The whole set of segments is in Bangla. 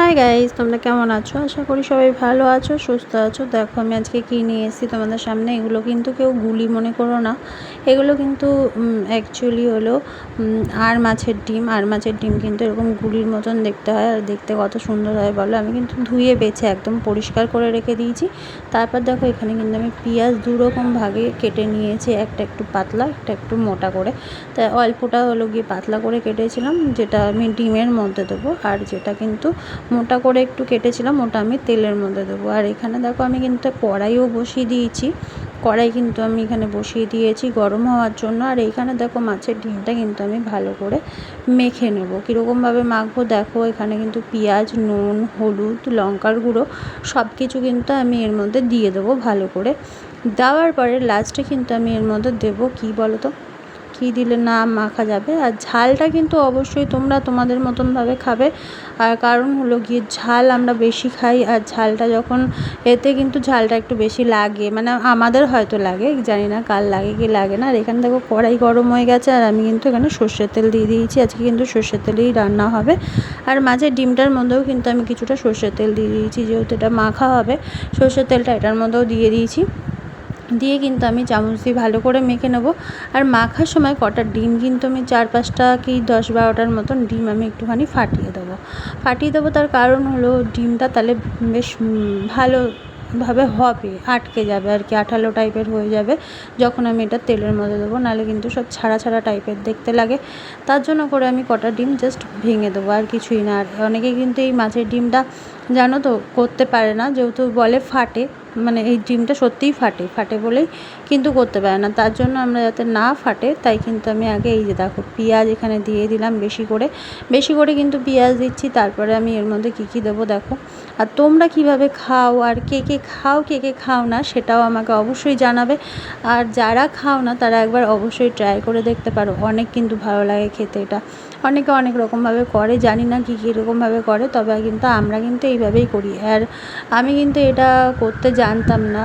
হাই গাইস, তোমরা কেমন আছো? আশা করি সবাই ভালো আছো, সুস্থ আছো। দেখো আমি আজকে কী নিয়ে এসেছি তোমাদের সামনে। এগুলো কিন্তু কেউ গুলি মনে করো না, এগুলো কিন্তু অ্যাকচুয়ালি হলো আর মাছের ডিম কিন্তু এরকম গুলির মতন দেখতে হয়, আর দেখতে কত সুন্দর হয় বলো। আমি কিন্তু ধুয়ে বেছে একদম পরিষ্কার করে রেখে দিয়েছি। তারপর দেখো এখানে কিন্তু আমি পেঁয়াজ দুরকম ভাগে কেটে নিয়েছি, একটা একটু পাতলা, একটা একটু মোটা করে। তাই অল্পটা হলো গিয়ে পাতলা করে কেটেছিলাম, যেটা আমি ডিমের মধ্যে দেবো, আর যেটা কিন্তু মোটা করে একটু কেটেছিলাম ওটা আমি তেলের মধ্যে দেবো। আর এখানে দেখো আমি কিন্তু কড়াইও বসিয়ে দিয়েছি, কড়াই কিন্তু আমি এখানে বসিয়ে দিয়েছি গরম হওয়ার জন্য। আর এইখানে দেখো মাছের ডিমটা কিন্তু আমি ভালো করে মেখে নেব। কীরকমভাবে মাখবো দেখো, এখানে কিন্তু পেঁয়াজ, নুন, হলুদ, লঙ্কার গুঁড়ো সব কিছু কিন্তু আমি এর মধ্যে দিয়ে দেবো ভালো করে। দেওয়ার পরে লাস্টে কিন্তু আমি এর মধ্যে দেবো কী বলো তো, কী দিলে না মাখা যাবে। আর ঝালটা কিন্তু অবশ্যই তোমরা তোমাদের মতনভাবে খাবে। আর কারণ হলো গিয়ে ঝাল আমরা বেশি খাই, আর ঝালটা যখন এতে কিন্তু ঝালটা একটু বেশি লাগে, মানে আমাদের হয়তো লাগে, জানি না কার লাগে কি লাগে না। আর এখানে দেখো কড়াই গরম হয়ে গেছে, আর আমি কিন্তু এখানে সর্ষের তেল দিয়ে দিয়েছি। আজকে কিন্তু সর্ষের তেলেই রান্না হবে। আর মাছের ডিমটার মধ্যেও কিন্তু আমি কিছুটা সর্ষের তেল দিয়ে দিয়েছি, যেহেতু এটা মাখা হবে। সর্ষের তেলটা এটার মধ্যেও দিয়ে দিয়েছি, দিয়ে কিন্তু আমি চামচ দিয়ে ভালো করে মেখে নেব। আর মাখার সময় কটা ডিম কিন্তু আমি 4-5টা কি 10-12টার মতন ডিম আমি একটুখানি ফাটিয়ে দেবো। তার কারণ হলো ডিমটা তাহলে বেশ ভালোভাবে হবে, আটকে যাবে আর কি, আঠালো টাইপের হয়ে যাবে যখন আমি এটা তেলের মধ্যে দেবো, নাহলে কিন্তু সব ছাড়া ছাড়া টাইপের দেখতে লাগে। তার জন্য করে আমি কটা ডিম জাস্ট ভেঙে দেবো, আর কিছুই না। আর অনেকে কিন্তু এই মাছের ডিমটা জানো তো করতে পারে না, যেহেতু বলে ফাটে, মানে এই ডিমটা সত্যিই ফাটে বলেই কিন্তু করতে পারে না। তার জন্য আমরা যাতে না ফাটে তাই কিন্তু আমি আগে এই যে দেখো পেঁয়াজ এখানে দিয়ে দিলাম বেশি করে কিন্তু পেঁয়াজ দিচ্ছি। তারপরে আমি এর মধ্যে কী দেবো দেখো। আর তোমরা কিভাবে খাও, আর কে কে খাও না সেটাও আমাকে অবশ্যই জানাবে। আর যারা খাও না তারা একবার অবশ্যই ট্রাই করে দেখতে পারো, অনেক কিন্তু ভালো লাগে খেতে। এটা অনেকে অনেক রকমভাবে করে, জানি না কীরকমভাবে করে, তবে কিন্তু আমরা কিন্তু এইভাবেই করি। আর আমি কিন্তু এটা করতে জানতাম না,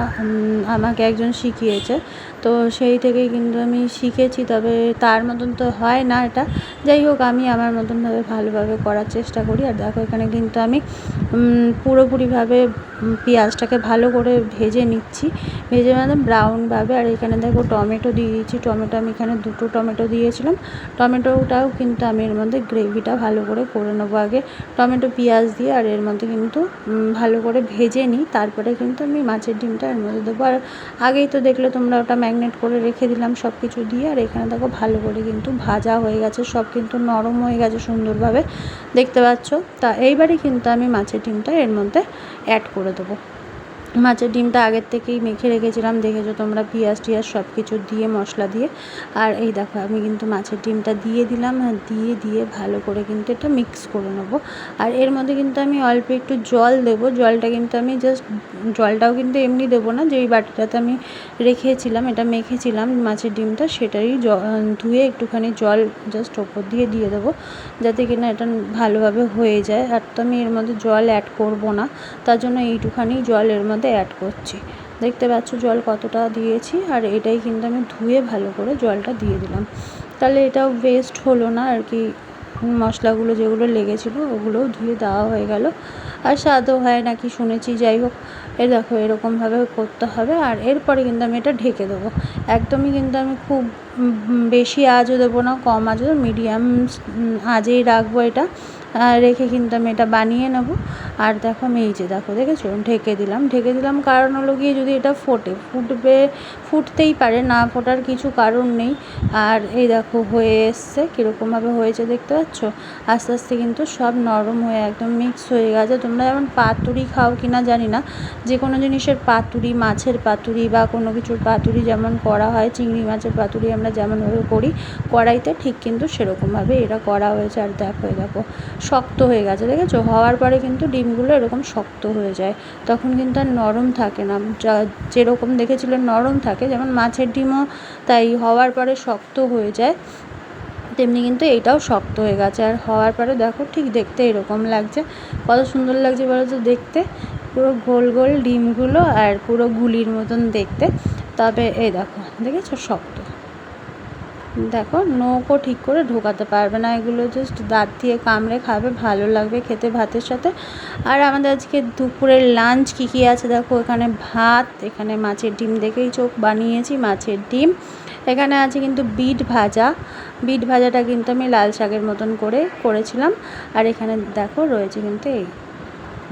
আমাকে একজন শিখিয়েছে, তো সেই থেকেই কিন্তু আমি শিখেছি। তবে তার মতন তো হয় না এটা, যাই হোক আমি আমার মতনভাবে ভালোভাবে করার চেষ্টা করি। আর দেখো এখানে কিন্তু আমি পুরোপুরিভাবে পেঁয়াজটাকে ভালো করে ভেজে নিচ্ছি, মানে ব্রাউনভাবে। আর এখানে দেখো টমেটো দিয়ে দিচ্ছি, টমেটো আমি এখানে 2টো টমেটো দিয়েছিলাম। টমেটোটাও কিন্তু আমি এর মধ্যে গ্রেভিটা ভালো করে নেবো আগে, টমেটো পেঁয়াজ দিয়ে। আর এর মধ্যে কিন্তু ভালো করে ভেজে নিই, তারপরে কিন্তু আমি মাছের ডিমটা এর মধ্যে দেবো। আর আগেই তো দেখলে তোমরা ওটা ম্যারিনেট করে রেখে দিলাম সব কিছু দিয়ে। আর এখানে দেখো ভালো করে কিন্তু ভাজা হয়ে গেছে, সব কিন্তু নরম হয়ে গেছে সুন্দরভাবে, দেখতে পাচ্ছ। তা এইবারে কিন্তু আমি মাছের ডিমটা এর মধ্যে অ্যাড করে দেবো। মাছের ডিমটা আগের থেকেই মেখে রেখেছিলাম, দেখেছো তোমরা, পেঁয়াজ টিয়াজ সব কিছু দিয়ে মশলা দিয়ে। আর এই দেখো আমি কিন্তু মাছের ডিমটা দিয়ে দিলাম, আর দিয়ে ভালো করে কিন্তু এটা মিক্স করে নেবো। আর এর মধ্যে কিন্তু আমি অল্প একটু জল দেবো, জলটা কিন্তু আমি জলটাও কিন্তু এমনি দেবো না, যেই বাটিটাতে আমি রেখেছিলাম এটা মেখেছিলাম মাছের ডিমটা, সেটারই ধুয়ে একটুখানি জল জাস্ট ওপর দিয়ে দেবো, যাতে কিনা এটা ভালোভাবে হয়ে যায়। আর তো আমি এর মধ্যে জল অ্যাড করবো না, তার জন্য এইটুখানি জল এর মধ্যে অ্যাড করছি, দেখতে পাচ্ছ জল কতটা দিয়েছি। আর এটাই কিন্তু আমি ধুয়ে ভালো করে জলটা দিয়ে দিলাম, তাহলে এটাও ওয়েস্ট হলো না আর কি, মশলাগুলো যেগুলো লেগেছিলো ওগুলোও ধুয়ে দেওয়া হয়ে গেল। আর স্বাদও হয় নাকি শুনেছি, যাই হোক দেখো এরকমভাবে করতে হবে। আর এরপরে কিন্তু আমি এটা ঢেকে দেবো, একদমই কিন্তু আমি খুব বেশি আঁচও দেবো না, কম আঁচও, মিডিয়াম আঁচেই রাখবো এটা, রেখে কিন্তু আমি এটা বানিয়ে নেব। আর দেখো আমি এই যে দেখো দেখেছো ঢেকে দিলাম, কারণ হলো গিয়ে যদি এটা ফুটতেই পারে, না ফোটার কিছু কারণ নেই। আর এই দেখো হয়ে এসছে, কীরকমভাবে হয়েছে দেখতে পাচ্ছ, আস্তে আস্তে কিন্তু সব নরম হয়ে একদম মিক্স হয়ে গেছে। তোমরা যেমন পাতুরি খাও কি না জানি না, যে কোনো জিনিসের পাতুরি, মাছের পাতুরি বা কোনো কিছুর পাতুরি যেমন করা হয়, চিংড়ি মাছের পাতুরি আমরা যেমনভাবে করি কড়াইতে, ঠিক কিন্তু সেরকমভাবে এটা করা হয়েছে। আর দেখো শক্ত হয়ে গেছে, দেখেছো, হওয়ার পরে কিন্তু ডিমগুলো এরকম শক্ত হয়ে যায়, তখন কিন্তু আর নরম থাকে না, যেরকম দেখেছিল নরম থাকে, যেমন মাছের ডিমও তাই হওয়ার পরে শক্ত হয়ে যায়, তেমনি কিন্তু এইটাও শক্ত হয়ে গেছে। আর হওয়ার পরে দেখো ঠিক দেখতে এরকম লাগছে, কত সুন্দর লাগছে বলো তো দেখতে, পুরো গোল গোল ডিমগুলো আর পুরো গুলির মতন দেখতে। তবে এই দেখো দেখেছো শক্ত। দেখো নখও ঠিক করে ঢোকাতে পারবে না, এগুলো জাস্ট দাঁত দিয়ে কামড়ে খাবে, ভালো লাগবে খেতে ভাতের সাথে। আর আমাদের আজকে দুপুরের লাঞ্চ কী আছে দেখো, এখানে ভাত, এখানে মাছের ডিম, দেখেই চোখ বানিয়েছি মাছের ডিম। এখানে আছে কিন্তু বিট ভাজা, বিট ভাজাটা কিন্তু আমি লাল শাকের মতন করেছিলাম। আর এখানে দেখো রয়েছে কিন্তু এই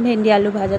ভেন্ডি আলু ভাজা।